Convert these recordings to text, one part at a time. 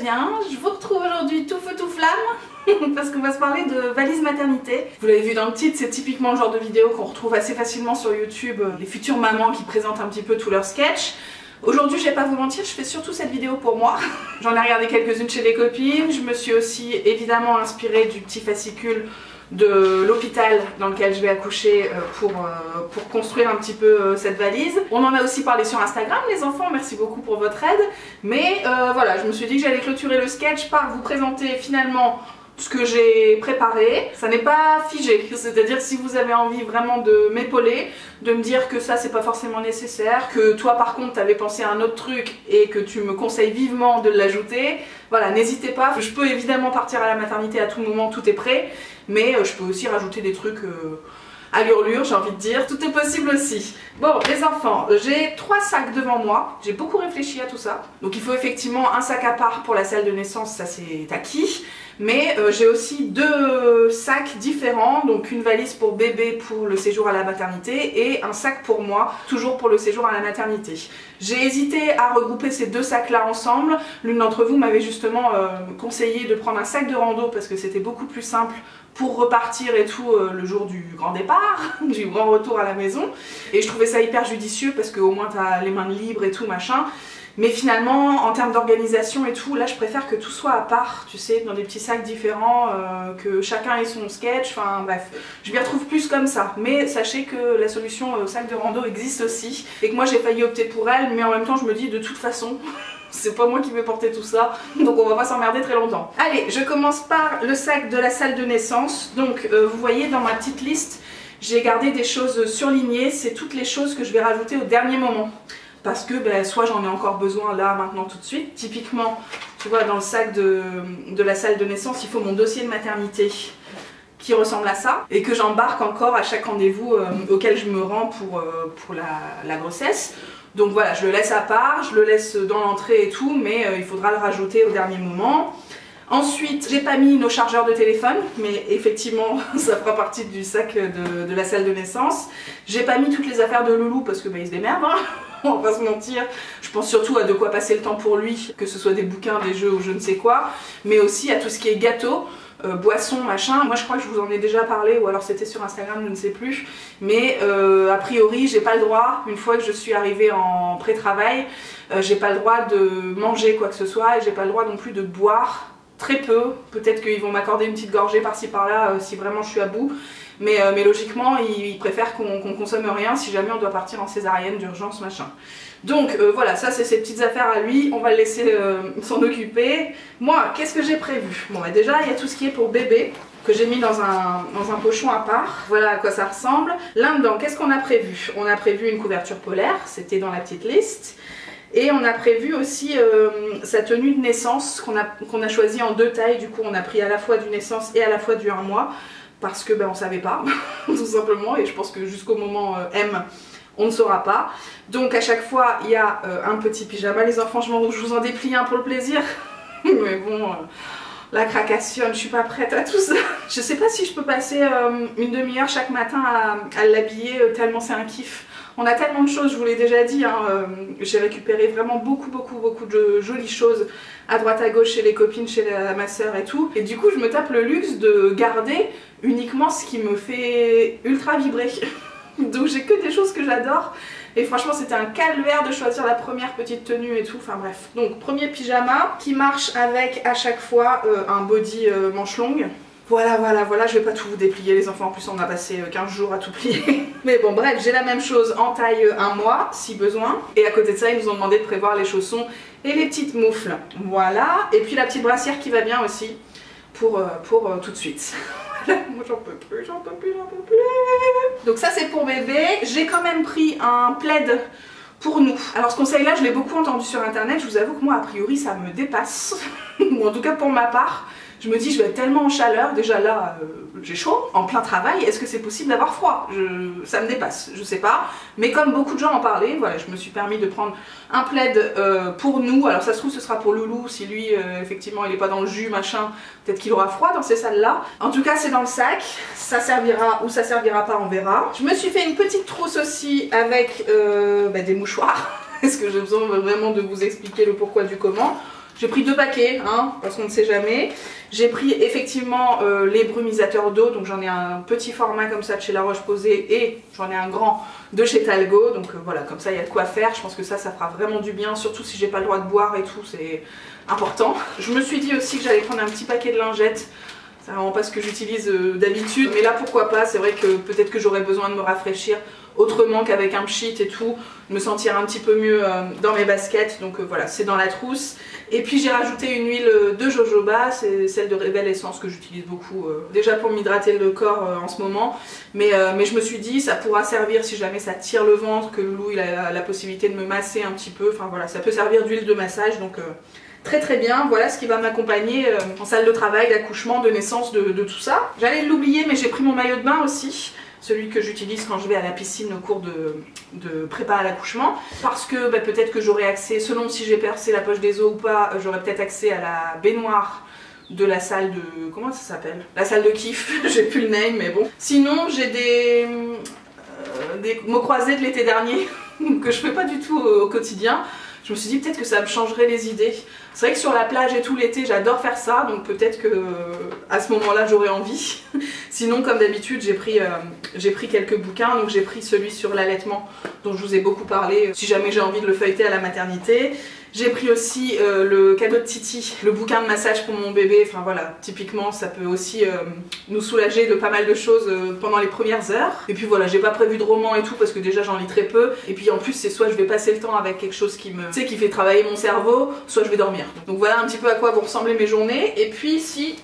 bien. Je vous retrouve aujourd'hui tout feu tout flamme parce qu'on va se parler de valise maternité. Vous l'avez vu dans le titre, c'est typiquement le genre de vidéo qu'on retrouve assez facilement sur YouTube, les futures mamans qui présentent un petit peu tous leurs sketchs. Aujourd'hui, je vais pas vous mentir, je fais surtout cette vidéo pour moi. J'en ai regardé quelques-unes chez des copines, je me suis aussi évidemment inspirée du petit fascicule de l'hôpital dans lequel je vais accoucher pour construire un petit peu cette valise. On en a aussi parlé sur Instagram les enfants, merci beaucoup pour votre aide. Mais voilà, je me suis dit que j'allais clôturer le sketch par vous présenter finalement ce que j'ai préparé. Ça n'est pas figé, c'est-à-dire si vous avez envie vraiment de m'épauler, de me dire que ça c'est pas forcément nécessaire, que toi par contre t'avais pensé à un autre truc et que tu me conseilles vivement de l'ajouter, voilà, n'hésitez pas. Je peux évidemment partir à la maternité à tout moment, tout est prêt, mais je peux aussi rajouter des trucs à l'urlure, j'ai envie de dire, tout est possible aussi. Bon, les enfants, j'ai 3 sacs devant moi, j'ai beaucoup réfléchi à tout ça. Donc il faut effectivement un sac à part pour la salle de naissance, ça c'est acquis. Mais j'ai aussi 2 sacs différents, donc une valise pour bébé pour le séjour à la maternité et un sac pour moi, toujours pour le séjour à la maternité. J'ai hésité à regrouper ces 2 sacs là ensemble. L'une d'entre vous m'avait justement conseillé de prendre un sac de rando parce que c'était beaucoup plus simple pour repartir et tout le jour du grand départ, du grand retour à la maison. Et je trouvais ça hyper judicieux parce qu'au moins t'as les mains libres et tout machin. Mais finalement, en termes d'organisation et tout, là je préfère que tout soit à part, tu sais, dans des petits sacs différents, que chacun ait son sketch, enfin bref. Je m'y retrouve plus comme ça. Mais sachez que la solution sac de rando existe aussi, et que moi j'ai failli opter pour elle, mais en même temps je me dis de toute façon, c'est pas moi qui vais porter tout ça, donc on va pas s'emmerder très longtemps. Allez, je commence par le sac de la salle de naissance. Donc vous voyez dans ma petite liste, j'ai gardé des choses surlignées, c'est toutes les choses que je vais rajouter au dernier moment. Parce que ben, soit j'en ai encore besoin là, maintenant, tout de suite. Typiquement, tu vois, dans le sac de la salle de naissance, il faut mon dossier de maternité qui ressemble à ça. Et que j'embarque encore à chaque rendez-vous auquel je me rends pour la grossesse. Donc voilà, je le laisse à part, je le laisse dans l'entrée et tout, mais il faudra le rajouter au dernier moment. Ensuite, j'ai pas mis nos chargeurs de téléphone, mais effectivement, ça fera partie du sac de la salle de naissance. J'ai pas mis toutes les affaires de Loulou parce que bah, il se démerde, hein. On va pas se mentir. Je pense surtout à de quoi passer le temps pour lui, que ce soit des bouquins, des jeux ou je ne sais quoi, mais aussi à tout ce qui est gâteau, boissons, machin. Moi je crois que je vous en ai déjà parlé, ou alors c'était sur Instagram, je ne sais plus. Mais a priori, j'ai pas le droit, une fois que je suis arrivée en pré-travail, j'ai pas le droit de manger quoi que ce soit, et j'ai pas le droit non plus de boire. Très peu, peut-être qu'ils vont m'accorder une petite gorgée par-ci par-là si vraiment je suis à bout, mais logiquement ils préfèrent qu'on consomme rien si jamais on doit partir en césarienne d'urgence machin. Donc voilà, ça c'est ses petites affaires à lui, on va le laisser s'en occuper. Moi, qu'est-ce que j'ai prévu? Bon bah déjà il y a tout ce qui est pour bébé, que j'ai mis dans un pochon à part, voilà à quoi ça ressemble. Là-dedans, qu'est-ce qu'on a prévu? On a prévu une couverture polaire, c'était dans la petite liste. Et on a prévu aussi sa tenue de naissance qu'on a choisie en 2 tailles. Du coup on a pris à la fois du naissance et à la fois du 1 mois. Parce que ben, on savait pas, tout simplement. Et je pense que jusqu'au moment M, on ne saura pas. Donc à chaque fois il y a un petit pyjama. Les enfants, je vous en déplie un pour le plaisir. Mais bon, la cracassione, je suis pas prête à tout ça. Je sais pas si je peux passer une demi-heure chaque matin à l'habiller, tellement c'est un kiff. On a tellement de choses, je vous l'ai déjà dit, hein, j'ai récupéré vraiment beaucoup de jolies choses à droite à gauche chez les copines, chez ma soeur et tout. Et du coup je me tape le luxe de garder uniquement ce qui me fait ultra vibrer. Donc j'ai que des choses que j'adore. Et franchement c'était un calvaire de choisir la première petite tenue et tout, enfin bref. Donc premier pyjama qui marche avec à chaque fois un body manche longue. Voilà, je vais pas tout vous déplier les enfants, en plus on a passé 15 jours à tout plier. Mais bon bref, j'ai la même chose en taille 1 mois si besoin. Et à côté de ça, ils nous ont demandé de prévoir les chaussons et les petites moufles. Voilà, et puis la petite brassière qui va bien aussi pour tout de suite. Moi j'en peux plus. Donc ça c'est pour bébé. J'ai quand même pris un plaid pour nous. Alors ce conseil là je l'ai beaucoup entendu sur internet, je vous avoue que moi a priori ça me dépasse. Ou en tout cas pour ma part. Je me dis je vais être tellement en chaleur, déjà là j'ai chaud, en plein travail, est-ce que c'est possible d'avoir froid? Ça me dépasse, je sais pas. Mais comme beaucoup de gens en parlaient, voilà, je me suis permis de prendre un plaid pour nous. Alors ça se trouve ce sera pour Loulou, si lui effectivement il est pas dans le jus machin, peut-être qu'il aura froid dans ces salles là. En tout cas c'est dans le sac, ça servira ou ça servira pas, on verra. Je me suis fait une petite trousse aussi avec des mouchoirs. Est-ce que j'ai besoin vraiment de vous expliquer le pourquoi du comment? J'ai pris 2 paquets, hein, parce qu'on ne sait jamais. J'ai pris effectivement les brumisateurs d'eau, donc j'en ai un petit format comme ça de chez La Roche-Posay et j'en ai un grand de chez Talgo. Donc voilà, comme ça il y a de quoi faire. Je pense que ça fera vraiment du bien, surtout si j'ai pas le droit de boire et tout, c'est important. Je me suis dit aussi que j'allais prendre un petit paquet de lingettes. C'est vraiment pas ce que j'utilise d'habitude, mais là pourquoi pas, c'est vrai que peut-être que j'aurais besoin de me rafraîchir autrement qu'avec un pchit et tout, me sentir un petit peu mieux dans mes baskets, donc voilà, c'est dans la trousse. Et puis j'ai rajouté une huile de jojoba, c'est celle de Rebel Essence que j'utilise beaucoup, déjà pour m'hydrater le corps en ce moment, mais je me suis dit ça pourra servir si jamais ça tire le ventre, que Loulou il a la possibilité de me masser un petit peu, enfin voilà, ça peut servir d'huile de massage, donc très très bien. Voilà ce qui va m'accompagner en salle de travail, d'accouchement, de naissance, de tout ça. J'allais l'oublier, mais j'ai pris mon maillot de bain aussi, celui que j'utilise quand je vais à la piscine au cours de prépa à l'accouchement, parce que bah, peut-être que j'aurai accès, selon si j'ai percé la poche des os ou pas, j'aurai peut-être accès à la baignoire de la salle de... comment ça s'appelle? La salle de kiff, j'ai plus le name, mais bon. Sinon j'ai des mots croisés de l'été dernier que je fais pas du tout au quotidien. Je me suis dit peut-être que ça me changerait les idées. C'est vrai que sur la plage et tout l'été j'adore faire ça, donc peut-être que à ce moment-là j'aurais envie. Sinon comme d'habitude j'ai pris quelques bouquins, donc j'ai pris celui sur l'allaitement dont je vous ai beaucoup parlé, si jamais j'ai envie de le feuilleter à la maternité. J'ai pris aussi le cadeau de Titi, le bouquin de massage pour mon bébé, enfin voilà, typiquement ça peut aussi nous soulager de pas mal de choses pendant les premières heures. Et puis voilà, j'ai pas prévu de roman et tout parce que déjà j'en lis très peu, et puis en plus c'est soit je vais passer le temps avec quelque chose qui me, tu sais, qui fait travailler mon cerveau, soit je vais dormir. Donc voilà un petit peu à quoi vont ressembler mes journées, et puis si,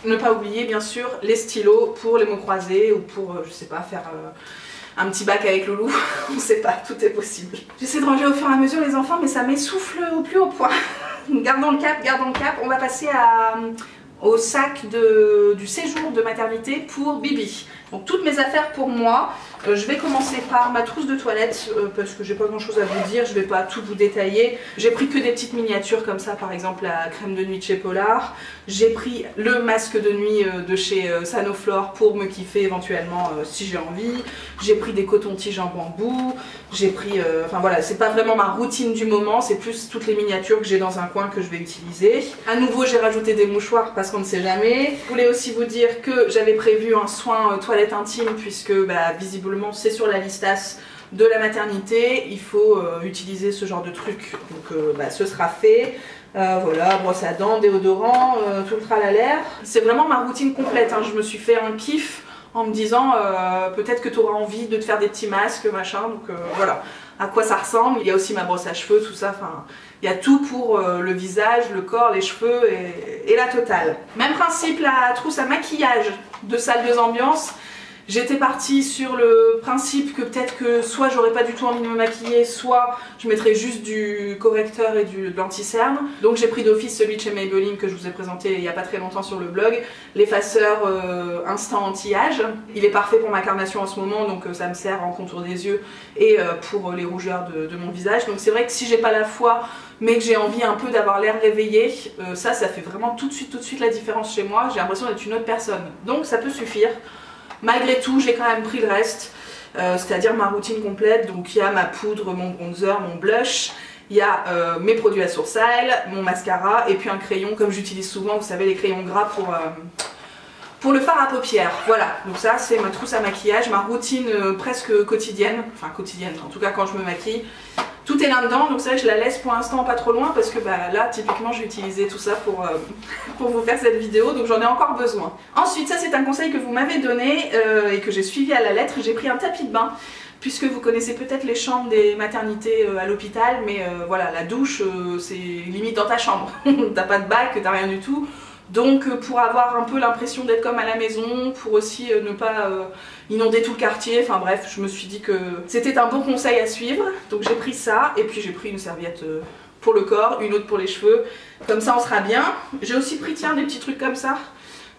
ne pas oublier bien sûr les stylos pour les mots croisés ou pour, je sais pas, faire... un petit bac avec Loulou, on sait pas, tout est possible. J'essaie de ranger au fur et à mesure les enfants, mais ça m'essouffle au plus haut point. Gardons le cap, gardons le cap. On va passer au sac du séjour de maternité pour Bibi. Donc toutes mes affaires pour moi. Je vais commencer par ma trousse de toilette parce que j'ai pas grand chose à vous dire, je vais pas tout vous détailler. J'ai pris que des petites miniatures comme ça, par exemple la crème de nuit de chez Polar. J'ai pris le masque de nuit de chez Sanoflore pour me kiffer éventuellement si j'ai envie. J'ai pris des cotons-tiges en bambou. J'ai pris, enfin voilà, c'est pas vraiment ma routine du moment, c'est plus toutes les miniatures que j'ai dans un coin que je vais utiliser. À nouveau j'ai rajouté des mouchoirs parce qu'on ne sait jamais. Je voulais aussi vous dire que j'avais prévu un soin toilette intime puisque bah, visiblement c'est sur la listasse de la maternité, il faut utiliser ce genre de truc, donc bah, ce sera fait. Voilà, brosse à dents, déodorant, tout le tralala. C'est vraiment ma routine complète, hein. Je me suis fait un kiff en me disant peut-être que tu auras envie de te faire des petits masques, machin, donc voilà à quoi ça ressemble. Il y a aussi ma brosse à cheveux, tout ça, enfin il y a tout pour le visage, le corps, les cheveux et la totale. Même principe, la trousse à maquillage de salle 2 ambiance. J'étais partie sur le principe que peut-être que soit j'aurais pas du tout envie de me maquiller, soit je mettrais juste du correcteur et de l'anti-cerne. Donc j'ai pris d'office celui de chez Maybelline que je vous ai présenté il y a pas très longtemps sur le blog, l'effaceur instant anti-âge. Il est parfait pour ma carnation en ce moment, donc ça me sert en contour des yeux et pour les rougeurs de mon visage. Donc c'est vrai que si j'ai pas la foi mais que j'ai envie un peu d'avoir l'air réveillé, ça fait vraiment tout de suite la différence chez moi. J'ai l'impression d'être une autre personne. Donc ça peut suffire. Malgré tout, j'ai quand même pris le reste, c'est-à-dire ma routine complète. Donc il y a ma poudre, mon bronzer, mon blush, il y a mes produits à sourcils, mon mascara et puis un crayon comme j'utilise souvent, vous savez les crayons gras pour le fard à paupières. Voilà, donc ça c'est ma trousse à maquillage, ma routine presque quotidienne, enfin quotidienne en tout cas quand je me maquille. Tout est là-dedans, donc c'est vrai que je la laisse pour l'instant pas trop loin parce que bah, là typiquement je vais utiliser tout ça pour vous faire cette vidéo, donc j'en ai encore besoin. Ensuite, ça c'est un conseil que vous m'avez donné et que j'ai suivi à la lettre, j'ai pris un tapis de bain. Puisque vous connaissez peut-être les chambres des maternités à l'hôpital, mais voilà, la douche c'est limite dans ta chambre, t'as pas de bac, t'as rien du tout. Donc pour avoir un peu l'impression d'être comme à la maison, pour aussi ne pas inonder tout le quartier, enfin bref, je me suis dit que c'était un bon conseil à suivre. Donc j'ai pris ça, et puis j'ai pris une serviette pour le corps, une autre pour les cheveux, comme ça on sera bien. J'ai aussi pris, tiens, des petits trucs comme ça.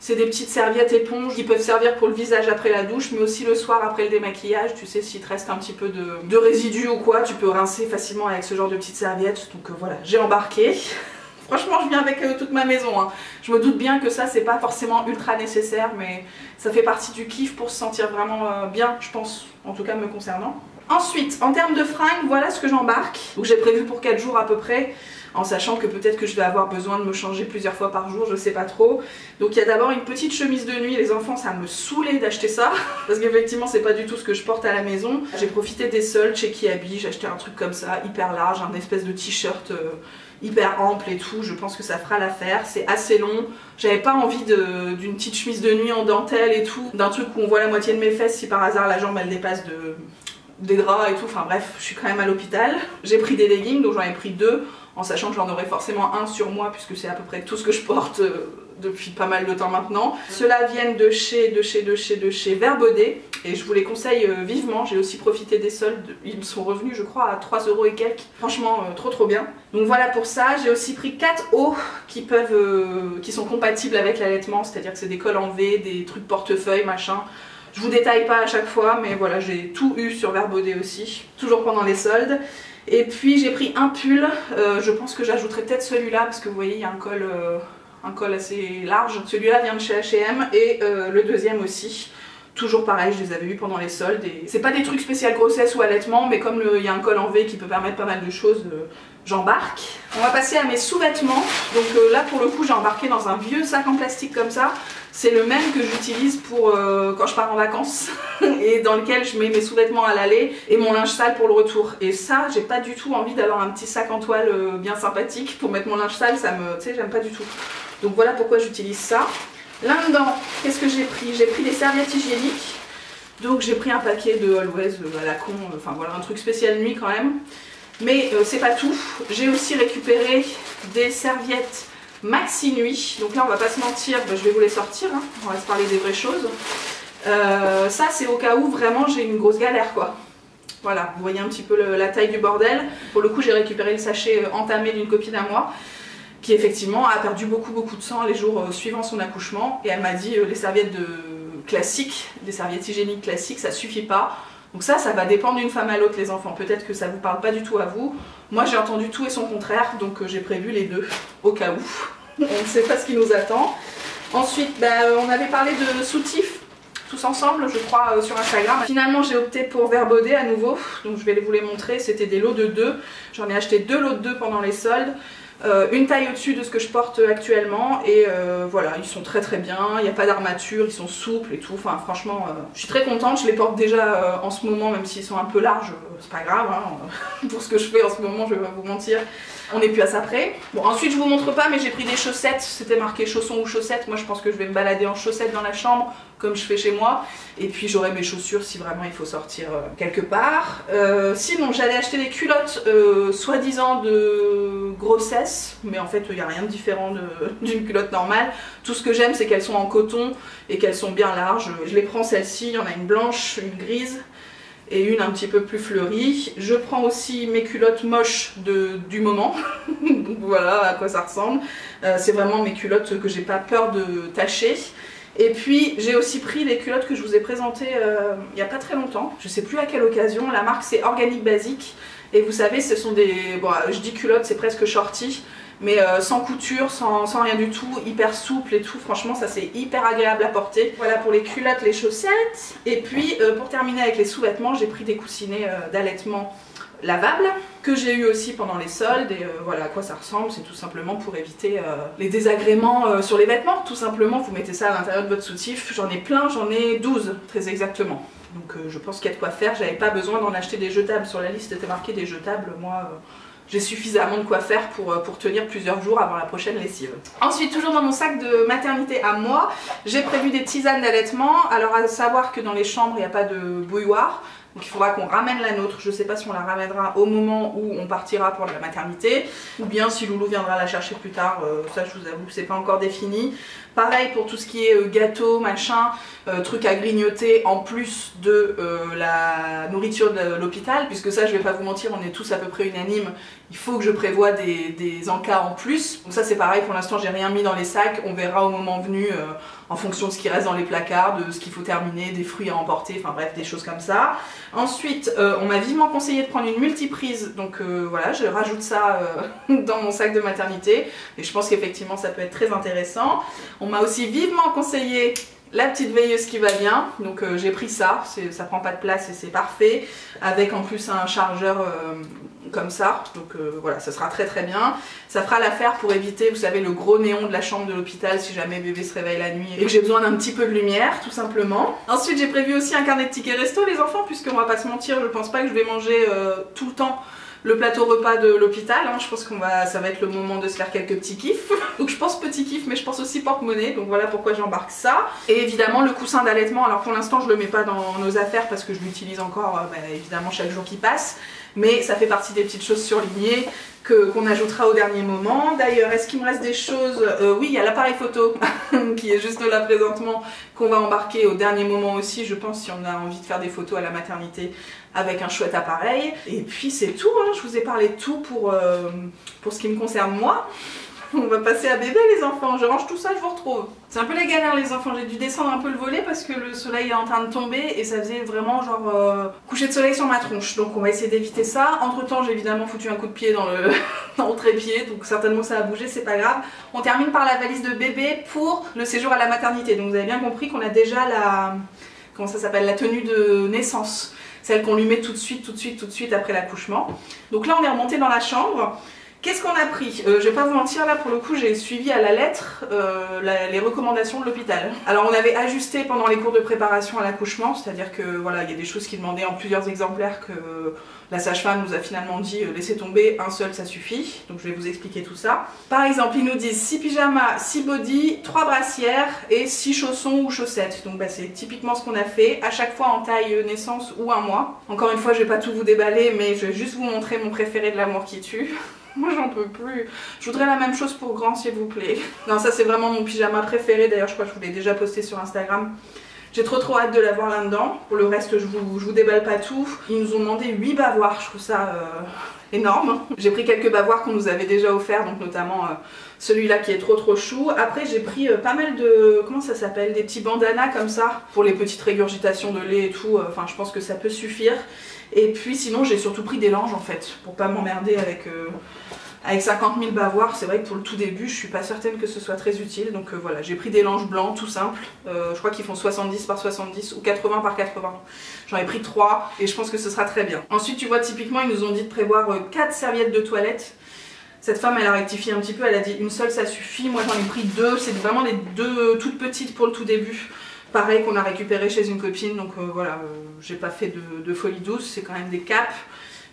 C'est des petites serviettes éponges qui peuvent servir pour le visage après la douche, mais aussi le soir après le démaquillage. Tu sais, s'il te reste un petit peu de résidus ou quoi, tu peux rincer facilement avec ce genre de petites serviettes. Donc voilà, j'ai embarqué. Franchement, je viens avec toute ma maison, hein. Je me doute bien que ça, c'est pas forcément ultra nécessaire, mais ça fait partie du kiff pour se sentir vraiment bien, je pense, en tout cas me concernant. Ensuite, en termes de fringues, voilà ce que j'embarque. Donc j'ai prévu pour 4 jours à peu près, en sachant que peut-être que je vais avoir besoin de me changer plusieurs fois par jour, je sais pas trop. Donc il y a d'abord une petite chemise de nuit, les enfants ça me saoulait d'acheter ça, parce qu'effectivement c'est pas du tout ce que je porte à la maison. J'ai profité des soldes chez Kiabi, j'ai acheté un truc comme ça, hyper large, un espèce de t-shirt hyper ample et tout, je pense que ça fera l'affaire, c'est assez long. J'avais pas envie d'une petite chemise de nuit en dentelle et tout, d'un truc où on voit la moitié de mes fesses si par hasard la jambe elle dépasse des draps et tout, enfin bref, je suis quand même à l'hôpital. J'ai pris des leggings, donc j'en ai pris 2, en sachant que j'en aurai forcément un sur moi puisque c'est à peu près tout ce que je porte depuis pas mal de temps maintenant. Ceux-là viennent de chez Verbaudet et je vous les conseille vivement. J'ai aussi profité des soldes, ils me sont revenus je crois à 3 € et quelques. Franchement trop bien. Donc voilà pour ça. J'ai aussi pris 4 hauts qui sont compatibles avec l'allaitement, c'est-à-dire que c'est des cols en V, des trucs portefeuille, machin. Je vous détaille pas à chaque fois, mais voilà, j'ai tout eu sur Verbaudet aussi, toujours pendant les soldes. Et puis j'ai pris un pull, je pense que j'ajouterai peut-être celui-là parce que vous voyez il y a un col assez large. Celui-là vient de chez H&M et le deuxième aussi. Toujours pareil, je les avais eu pendant les soldes. Et c'est pas des trucs spécial grossesse ou allaitement, mais comme il y a un col en V qui peut permettre pas mal de choses, j'embarque. On va passer à mes sous-vêtements. Donc là pour le coup j'ai embarqué dans un vieux sac en plastique comme ça. C'est le même que j'utilise pour quand je pars en vacances et dans lequel je mets mes sous-vêtements à l'aller et mon linge sale pour le retour. Et ça, j'ai pas du tout envie d'avoir un petit sac en toile bien sympathique pour mettre mon linge sale, ça me, tu sais, j'aime pas du tout. Donc voilà pourquoi j'utilise ça. Là-dedans, qu'est-ce que j'ai pris? J'ai pris des serviettes hygiéniques. Donc j'ai pris un paquet de Always à la con, enfin voilà, un truc spécial nuit quand même. Mais c'est pas tout. J'ai aussi récupéré des serviettes Maxi Nuit, donc là on va pas se mentir, je vais vous les sortir, hein. On va se parler des vraies choses. Ça c'est au cas où vraiment j'ai une grosse galère quoi. Voilà, vous voyez un petit peu la taille du bordel. Pour le coup j'ai récupéré le sachet entamé d'une copine à moi qui effectivement a perdu beaucoup de sang les jours suivant son accouchement et elle m'a dit les serviettes classiques, des serviettes hygiéniques classiques ça suffit pas. Donc ça va dépendre d'une femme à l'autre les enfants, peut-être que ça vous parle pas du tout à vous. Moi j'ai entendu tout et son contraire, donc j'ai prévu les deux, au cas où. On ne sait pas ce qui nous attend. Ensuite, on avait parlé de soutifs, tous ensemble je crois sur Instagram. Finalement j'ai opté pour Verbaudet à nouveau, donc je vais vous les montrer, c'était des lots de 2. J'en ai acheté 2 lots de 2 pendant les soldes. Une taille au-dessus de ce que je porte actuellement et voilà, ils sont très bien, il n'y a pas d'armature, ils sont souples et tout, enfin franchement je suis très contente, je les porte déjà en ce moment même s'ils sont un peu larges, c'est pas grave hein, pour ce que je fais en ce moment je vais pas vous mentir, on n'est plus à ça près. Bon ensuite je vous montre pas mais j'ai pris des chaussettes, c'était marqué chaussons ou chaussettes, moi je pense que je vais me balader en chaussettes dans la chambre comme je fais chez moi et puis j'aurai mes chaussures si vraiment il faut sortir quelque part. Sinon j'allais acheter des culottes soi-disant de grossesse mais en fait il n'y a rien de différent d'une culotte normale. Tout ce que j'aime c'est qu'elles sont en coton et qu'elles sont bien larges. Je les prends celles-ci, il y en a une blanche, une grise et une un petit peu plus fleurie. Je prends aussi mes culottes moches du moment, donc voilà à quoi ça ressemble. C'est vraiment mes culottes que j'ai pas peur de tacher. Et puis j'ai aussi pris les culottes que je vous ai présentées il n'y a pas très longtemps, je sais plus à quelle occasion, la marque c'est Organic Basic et vous savez ce sont des, bon je dis culottes c'est presque shorty mais sans couture, sans rien du tout, hyper souple et tout, franchement ça c'est hyper agréable à porter. Voilà pour les culottes, les chaussettes. Et puis pour terminer avec les sous-vêtements j'ai pris des coussinets d'allaitement lavables que j'ai eu aussi pendant les soldes et voilà à quoi ça ressemble, c'est tout simplement pour éviter les désagréments sur les vêtements, tout simplement vous mettez ça à l'intérieur de votre soutif, j'en ai plein, j'en ai 12 très exactement, donc je pense qu'il y a de quoi faire, j'avais pas besoin d'en acheter des jetables, sur la liste était marqué des jetables, moi j'ai suffisamment de quoi faire pour tenir plusieurs jours avant la prochaine lessive. Ensuite, toujours dans mon sac de maternité à moi, j'ai prévu des tisanes d'allaitement. Alors à savoir que dans les chambres, il n'y a pas de bouilloire. Donc il faudra qu'on ramène la nôtre, je ne sais pas si on la ramènera au moment où on partira pour la maternité ou bien si Loulou viendra la chercher plus tard, ça je vous avoue que c'est pas encore défini. Pareil pour tout ce qui est gâteau, machin, trucs à grignoter en plus de la nourriture de l'hôpital, puisque ça je vais pas vous mentir, on est tous à peu près unanimes, il faut que je prévoie des encas en plus. Donc ça c'est pareil, pour l'instant j'ai rien mis dans les sacs, on verra au moment venu en fonction de ce qui reste dans les placards, de ce qu'il faut terminer, des fruits à emporter, enfin bref des choses comme ça. Ensuite on m'a vivement conseillé de prendre une multiprise, donc voilà je rajoute ça dans mon sac de maternité et je pense qu'effectivement ça peut être très intéressant. On m'a aussi vivement conseillé La petite veilleuse qui va bien, donc j'ai pris ça, ça prend pas de place et c'est parfait, avec en plus un chargeur comme ça, donc voilà, ça sera très très bien. Ça fera l'affaire pour éviter, vous savez, le gros néon de la chambre de l'hôpital si jamais bébé se réveille la nuit et que j'ai besoin d'un petit peu de lumière, tout simplement. Ensuite j'ai prévu aussi un carnet de tickets resto les enfants, puisqu'on va pas se mentir, je pense pas que je vais manger tout le temps le plateau repas de l'hôpital, hein. Je pense ça va être le moment de se faire quelques petits kiffs. Donc je pense petit kiff, mais je pense aussi porte-monnaie, donc voilà pourquoi j'embarque ça. Et évidemment le coussin d'allaitement, alors pour l'instant je le mets pas dans nos affaires parce que je l'utilise encore évidemment chaque jour qui passe. Mais ça fait partie des petites choses surlignées qu'on ajoutera au dernier moment. D'ailleurs, est-ce qu'il me reste des choses? Oui, il y a l'appareil photo qui est juste là présentement, qu'on va embarquer au dernier moment aussi, je pense, si on a envie de faire des photos à la maternité avec un chouette appareil. Et puis c'est tout, hein. Je vous ai parlé de tout pour ce qui me concerne moi. On va passer à bébé les enfants, je range tout ça, je vous retrouve. C'est un peu la galère les enfants, j'ai dû descendre un peu le volet parce que le soleil est en train de tomber et ça faisait vraiment genre coucher de soleil sur ma tronche. Donc on va essayer d'éviter ça. Entre temps j'ai évidemment foutu un coup de pied dans le trépied, donc certainement ça a bougé, c'est pas grave. On termine par la valise de bébé pour le séjour à la maternité. Donc vous avez bien compris qu'on a déjà comment ça s'appelle, la tenue de naissance. Celle qu'on lui met tout de suite après l'accouchement. Donc là on est remonté dans la chambre. Qu'est-ce qu'on a pris? Je vais pas vous mentir, là pour le coup j'ai suivi à la lettre les recommandations de l'hôpital. Alors on avait ajusté pendant les cours de préparation à l'accouchement, c'est-à-dire que voilà, il y a des choses qui demandaient en plusieurs exemplaires que la sage-femme nous a finalement dit laissez tomber, un seul ça suffit. Donc je vais vous expliquer tout ça. Par exemple ils nous disent 6 pyjamas, 6 body, 3 brassières et 6 chaussons ou chaussettes. Donc bah, c'est typiquement ce qu'on a fait, à chaque fois en taille naissance ou un mois. Encore une fois je vais pas tout vous déballer mais je vais juste vous montrer mon préféré de l'amour qui tue. Moi j'en peux plus. Je voudrais la même chose pour grand s'il vous plaît. Non ça c'est vraiment mon pyjama préféré. D'ailleurs je crois que je vous l'ai déjà posté sur Instagram. J'ai trop hâte de l'avoir là-dedans. Pour le reste je vous déballe pas tout. Ils nous ont demandé 8 bavoirs. Je trouve ça énorme. J'ai pris quelques bavoirs qu'on nous avait déjà offerts. Donc notamment celui-là qui est trop chou. Après j'ai pris pas mal de... Comment ça s'appelle? Des petits bandanas comme ça. Pour les petites régurgitations de lait et tout. Enfin je pense que ça peut suffire. Et puis sinon j'ai surtout pris des langes en fait. Pour pas m'emmerder avec 50 000 bavoirs. C'est vrai que pour le tout début je suis pas certaine que ce soit très utile. Donc voilà, j'ai pris des langes blancs tout simples. Je crois qu'ils font 70 par 70 ou 80 par 80. J'en ai pris 3 et je pense que ce sera très bien. Ensuite tu vois typiquement ils nous ont dit de prévoir 4 serviettes de toilette. Cette femme elle a rectifié un petit peu, elle a dit une seule ça suffit. Moi j'en ai pris 2, c'est vraiment les 2 toutes petites pour le tout début. Pareil qu'on a récupéré chez une copine, donc voilà, j'ai pas fait de folie douce, c'est quand même des capes.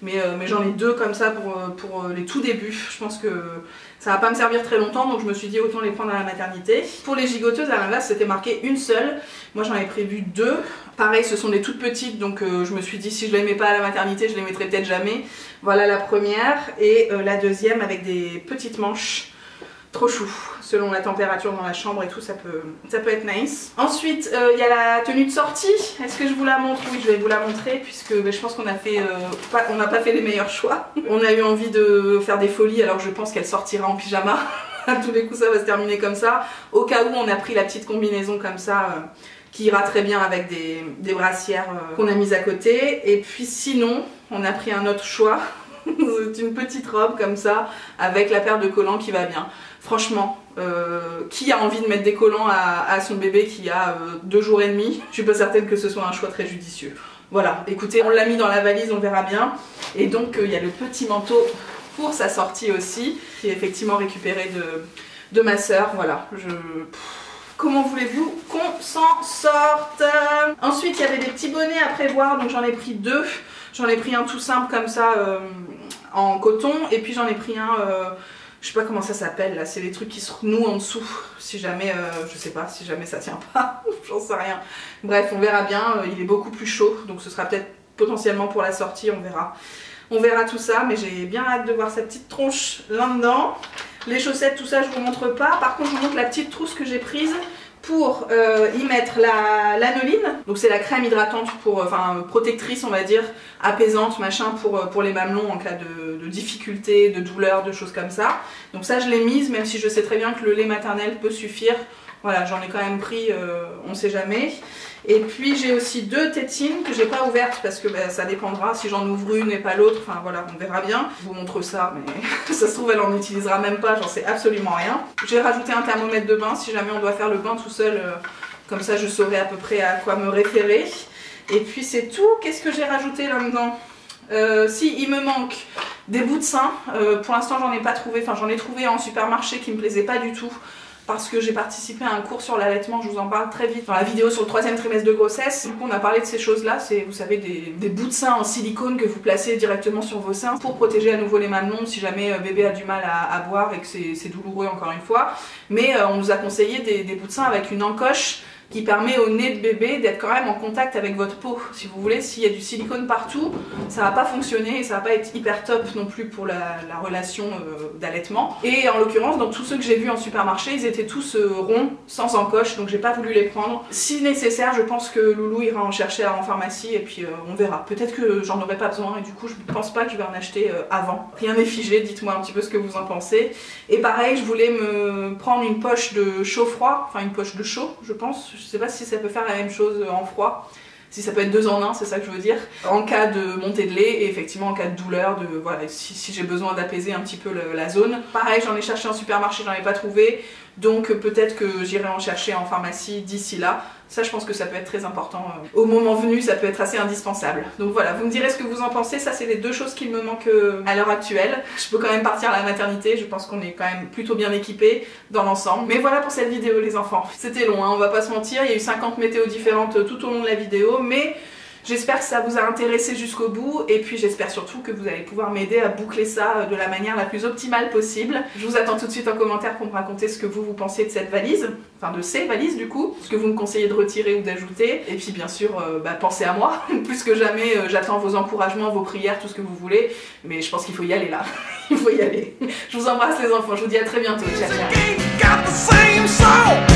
Mais j'en ai 2 comme ça pour les tout débuts. Je pense que ça va pas me servir très longtemps, donc je me suis dit autant les prendre à la maternité. Pour les gigoteuses, à l'inverse, c'était marqué une seule. Moi j'en ai prévu 2. Pareil, ce sont des toutes petites, donc je me suis dit si je les mets pas à la maternité, je les mettrai peut-être jamais. Voilà la première, et la deuxième avec des petites manches. Trop chou, selon la température dans la chambre et tout, ça peut être nice. Ensuite, il y a la tenue de sortie. Est-ce que je vous la montre? Oui, je vais vous la montrer puisque je pense qu'on a fait, on n'a pas fait les meilleurs choix. On a eu envie de faire des folies alors je pense qu'elle sortira en pyjama. À tous les coups, ça va se terminer comme ça. Au cas où, on a pris la petite combinaison comme ça qui ira très bien avec des brassières qu'on a mises à côté. Et puis sinon, on a pris un autre choix. C'est une petite robe comme ça avec la paire de collants qui va bien. Franchement, qui a envie de mettre des collants à son bébé qui a 2 jours et demi? Je suis pas certaine que ce soit un choix très judicieux. Voilà, écoutez, on l'a mis dans la valise, on verra bien. Et donc il y a le petit manteau pour sa sortie aussi, qui est effectivement récupéré de ma soeur. Voilà, comment voulez-vous qu'on s'en sorte? Ensuite, il y avait des petits bonnets à prévoir, donc j'en ai pris 2. J'en ai pris un tout simple comme ça en coton, et puis j'en ai pris un, je sais pas comment ça s'appelle là, c'est les trucs qui se renouent en dessous, si jamais, je sais pas, si jamais ça tient pas, j'en sais rien. Bref, on verra bien, il est beaucoup plus chaud, donc ce sera peut-être potentiellement pour la sortie, on verra. On verra tout ça, mais j'ai bien hâte de voir sa petite tronche là-dedans. Les chaussettes, tout ça, je vous montre pas. Par contre, je vous montre la petite trousse que j'ai prise pour y mettre l'anoline. Donc c'est la crème hydratante enfin protectrice on va dire, apaisante machin pour les mamelons en cas de difficulté, de douleur, de choses comme ça. Donc ça je l'ai mise même si je sais très bien que le lait maternel peut suffire. Voilà, j'en ai quand même pris, on sait jamais. Et puis j'ai aussi 2 tétines que j'ai pas ouvertes parce que ça dépendra si j'en ouvre une et pas l'autre. Enfin voilà, on verra bien. Je vous montre ça, mais ça se trouve elle en utilisera même pas, j'en sais absolument rien. J'ai rajouté un thermomètre de bain si jamais on doit faire le bain tout seul Comme ça je saurai à peu près à quoi me référer. Et puis c'est tout. Qu'est-ce que j'ai rajouté là-dedans? Si, il me manque des bouts de sein. Pour l'instant j'en ai pas trouvé, enfin j'en ai trouvé en supermarché qui me plaisaient pas du tout. Parce que j'ai participé à un cours sur l'allaitement, je vous en parle très vite dans la vidéo sur le 3e trimestre de grossesse. Du coup on a parlé de ces choses-là, c'est, vous savez, des bouts de sein en silicone que vous placez directement sur vos seins pour protéger à nouveau les mamelons si jamais bébé a du mal à boire et que c'est douloureux encore une fois. Mais on nous a conseillé des bouts de sein avec une encoche qui permet au nez de bébé d'être quand même en contact avec votre peau. Si vous voulez, s'il y a du silicone partout, ça va pas fonctionner et ça va pas être hyper top non plus pour la relation d'allaitement. Et en l'occurrence, dans tous ceux que j'ai vus en supermarché, ils étaient tous ronds, sans encoche, donc j'ai pas voulu les prendre. Si nécessaire, je pense que Loulou ira en chercher en pharmacie et puis on verra. Peut-être que j'en aurai pas besoin et du coup je pense pas que je vais en acheter avant. Rien n'est figé, dites-moi un petit peu ce que vous en pensez. Et pareil, je voulais me prendre une poche de chaud-froid, enfin une poche de chaud, je pense. Je sais pas si ça peut faire la même chose en froid, si ça peut être 2 en 1, c'est ça que je veux dire, en cas de montée de lait et effectivement en cas de douleur, voilà, si j'ai besoin d'apaiser un petit peu la zone. Pareil, j'en ai cherché en supermarché, j'en ai pas trouvé, donc peut-être que j'irai en chercher en pharmacie d'ici là. Ça, je pense que ça peut être très important. Au moment venu, ça peut être assez indispensable. Donc voilà, vous me direz ce que vous en pensez. Ça, c'est les 2 choses qui me manquent à l'heure actuelle. Je peux quand même partir à la maternité. Je pense qu'on est quand même plutôt bien équipés dans l'ensemble. Mais voilà pour cette vidéo, les enfants. C'était long, hein, on va pas se mentir. Il y a eu 50 météos différentes tout au long de la vidéo. Mais j'espère que ça vous a intéressé jusqu'au bout. Et puis j'espère surtout que vous allez pouvoir m'aider à boucler ça de la manière la plus optimale possible. Je vous attends tout de suite en commentaire pour me raconter ce que vous pensez de cette valise. Enfin de ces valises du coup, ce que vous me conseillez de retirer ou d'ajouter, et puis bien sûr pensez à moi, plus que jamais j'attends vos encouragements, vos prières, tout ce que vous voulez, mais je pense qu'il faut y aller là, il faut y aller. Je vous embrasse les enfants, je vous dis à très bientôt, ciao ciao.